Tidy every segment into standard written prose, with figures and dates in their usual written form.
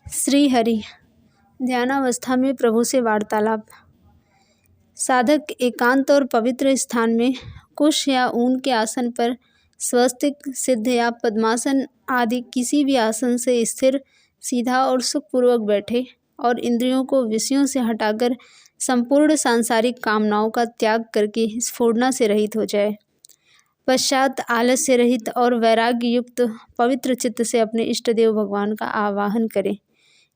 श्री हरि ध्यानावस्था में प्रभु से वार्तालाप। साधक एकांत और पवित्र स्थान में कुश या ऊन के आसन पर स्वस्तिक, सिद्ध या पद्मासन आदि किसी भी आसन से स्थिर, सीधा और सुखपूर्वक बैठे और इंद्रियों को विषयों से हटाकर संपूर्ण सांसारिक कामनाओं का त्याग करके स्फुरना से रहित हो जाए। पश्चात आलस्य रहित और वैराग्य युक्त पवित्र चित्त से अपने इष्ट देव भगवान का आवाहन करें।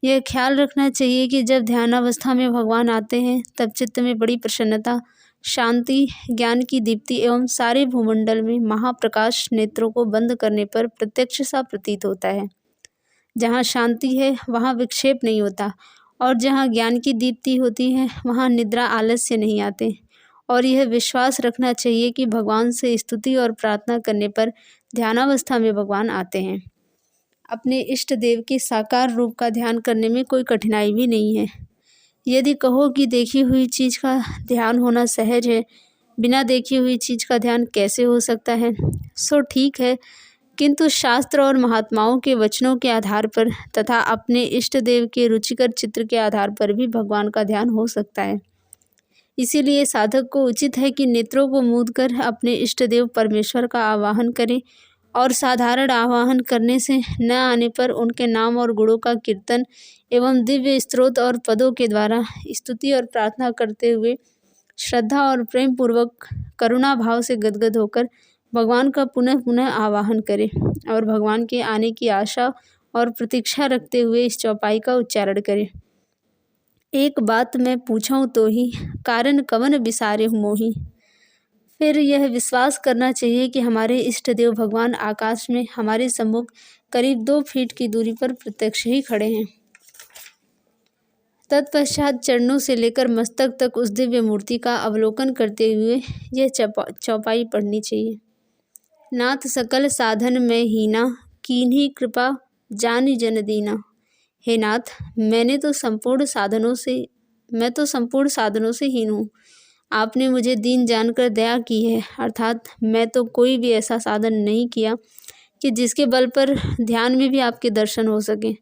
यह ख्याल रखना चाहिए कि जब ध्यानावस्था में भगवान आते हैं तब चित्त में बड़ी प्रसन्नता, शांति, ज्ञान की दीप्ति एवं सारे भूमंडल में महाप्रकाश नेत्रों को बंद करने पर प्रत्यक्ष सा प्रतीत होता है। जहाँ शांति है वहाँ विक्षेप नहीं होता और जहाँ ज्ञान की दीप्ति होती है वहाँ निद्रा आलस्य नहीं आते। और यह विश्वास रखना चाहिए कि भगवान से स्तुति और प्रार्थना करने पर ध्यानावस्था में भगवान आते हैं। अपने इष्ट देव के साकार रूप का ध्यान करने में कोई कठिनाई भी नहीं है। यदि कहो कि देखी हुई चीज़ का ध्यान होना सहज है, बिना देखी हुई चीज़ का ध्यान कैसे हो सकता है, सो ठीक है, किंतु शास्त्र और महात्माओं के वचनों के आधार पर तथा अपने इष्ट देव के रुचिकर चित्र के आधार पर भी भगवान का ध्यान हो सकता है। इसीलिए साधक को उचित है कि नेत्रों को मूंद कर अपने इष्ट देव परमेश्वर का आवाहन करें और साधारण आवाहन करने से न आने पर उनके नाम और गुणों का कीर्तन एवं दिव्य स्तोत्र और पदों के द्वारा स्तुति और प्रार्थना करते हुए श्रद्धा और प्रेम पूर्वक करुणा भाव से गदगद होकर भगवान का पुनः पुनः आवाहन करें और भगवान के आने की आशा और प्रतीक्षा रखते हुए इस चौपाई का उच्चारण करें। एक बात मैं पूछूं तो ही, कारण कवन बिसारे मोही। फिर यह विश्वास करना चाहिए कि हमारे इष्ट देव भगवान आकाश में हमारे सम्मुख करीब 2 फीट की दूरी पर प्रत्यक्ष ही खड़े हैं। तत्पश्चात चरणों से लेकर मस्तक तक उस दिव्य मूर्ति का अवलोकन करते हुए यह चौपाई पढ़नी चाहिए। नाथ सकल साधन में हीना, कीन्ही कृपा जानि जन दीना। हे नाथ, मैं तो संपूर्ण साधनों से हीन हूँ। आपने मुझे दीन जानकर दया की है, अर्थात मैं तो कोई भी ऐसा साधन नहीं किया कि जिसके बल पर ध्यान में भी आपके दर्शन हो सके,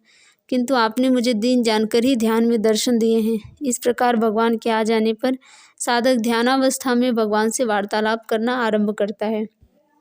किंतु आपने मुझे दीन जानकर ही ध्यान में दर्शन दिए हैं। इस प्रकार भगवान के आ जाने पर साधक ध्यानावस्था में भगवान से वार्तालाप करना आरंभ करता है।